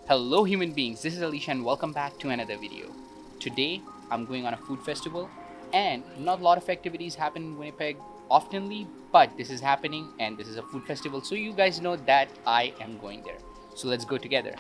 Hello human beings, this is Elisha and welcome back to another video. Today I'm going on a food festival and not a lot of activities happen in Winnipeg oftenly, but this is happening and this is a food festival, so you guys know that I am going there. So let's go together.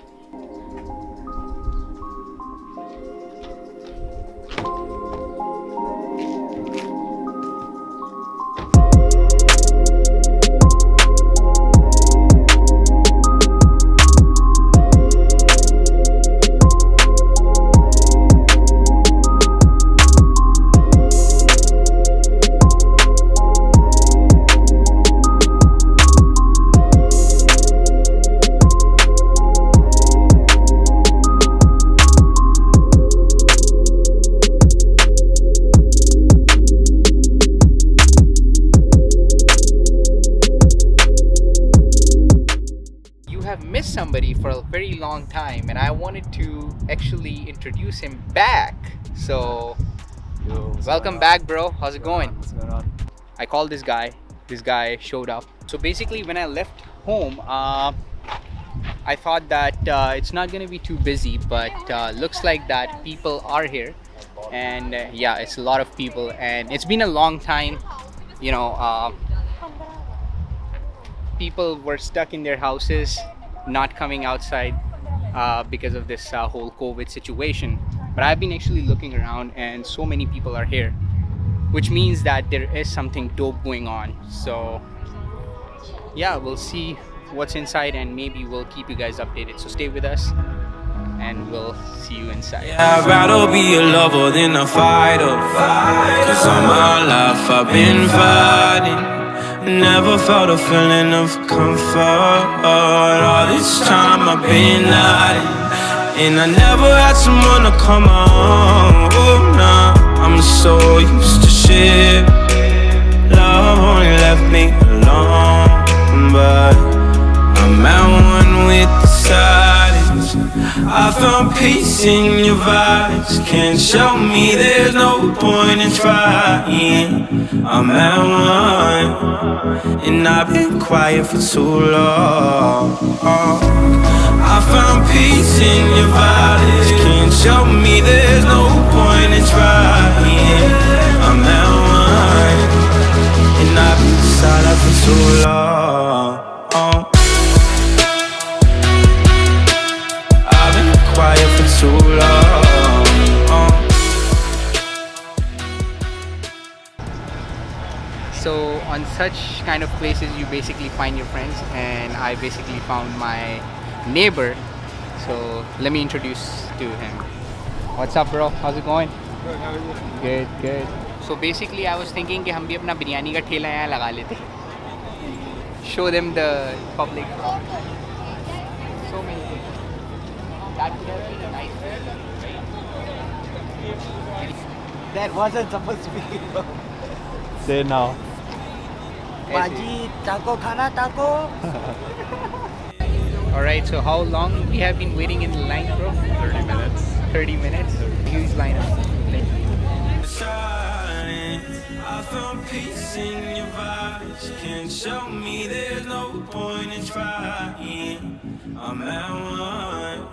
Missed somebody for a very long time and I wanted to actually introduce him back. So welcome back, bro. How's it going? What's going on? I called this guy showed up. So basically when I left home, I thought that it's not gonna be too busy, but looks like that people are here, and yeah, it's a lot of people and it's been a long time. You know, people were stuck in their houses, not coming outside because of this whole COVID situation. But I've been actually looking around and so many people are here, which means that there is something dope going on. So yeah, we'll see what's inside and maybe we'll keep you guys updated. So stay with us and we'll see you inside. Yeah, I'd rather be a lover than a fighter. Cause all my life I've been fighting. Never felt a feeling of comfort. All this time I've been hiding, and I never had someone to come on. Oh, nah, I'm so used to shit. Love only left me alone, but I'm at one with the silence. I found peace in your vibes. Can't show me there's no point in trying. I'm at one, and I've been quiet for too long. I found peace in your vibes. Can't show me there's no point in trying. I'm at one, and I've been silent for too long. I've been quiet for too long. So on such kind of places you basically find your friends, and I basically found my neighbor. So let me introduce to him. What's up, bro? How's it going? Good, how are you? Good, good. So basically I was thinking कि हम भी अपना बिरयानी का ठेला यहाँ लगा लेते. Show them the public. So many things. That would have been a nice thing, right? That wasn't supposed to be. Say it now. Bhaji, taco, khana, taco. Alright, so how long we have been waiting in the line, bro? 30 minutes. 30 minutes? Huge lineup. I found peace in your vibes. Can't show me there's no point in trying. I'm at one,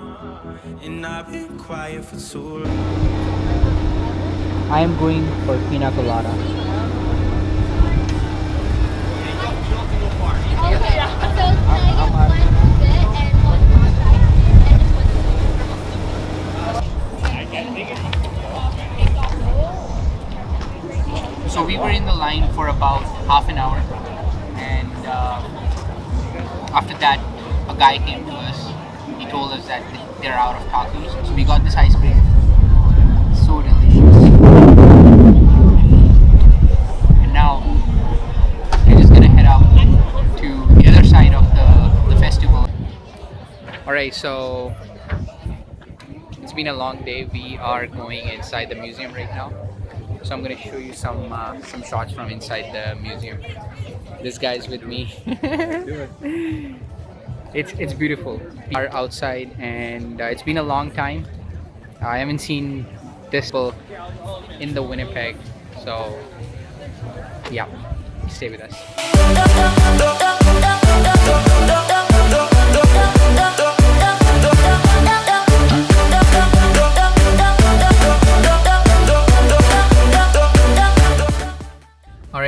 and I've been quiet for too long. I am going for pina colada. So we were in the line for about half an hour, and after that a guy came to us. He told us that they're out of tacos, so we got this ice cream. So delicious. And now we're just gonna head out to the other side of the festival. Alright, so it's been a long day. We are going inside the museum right now. So I'm gonna show you some shots from inside the museum. This guy's with me. It's beautiful. We are outside, and it's been a long time. I haven't seen this in the Winnipeg. So yeah, stay with us.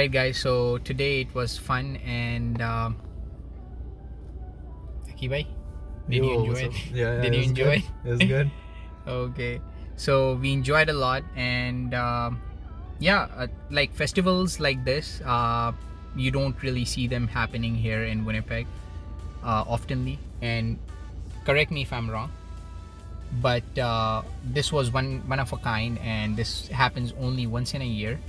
right, guys. So today it was fun and Aki bhai, did you enjoy it? Yeah, Did you enjoy it? It was good. Okay, so we enjoyed a lot, and like festivals like this, you don't really see them happening here in Winnipeg oftenly. And correct me if I'm wrong, but this was one of a kind, and this happens only once in a year.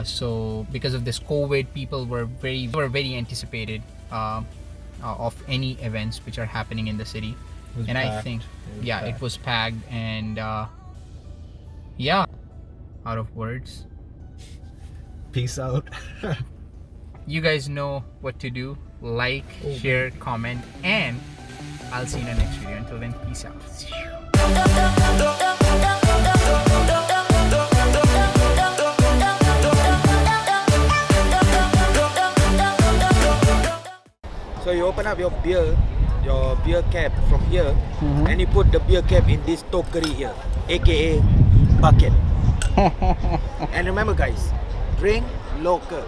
So because of this COVID, people were very anticipated of any events which are happening in the city. And I think it was packed, and out of words. Peace out. You guys know what to do. Like, share, comment, and I'll see you in the next video. Until then, peace out. So you open up your beer cap from here, and you put the beer cap in this tokery here, aka bucket. And remember, guys, drink local.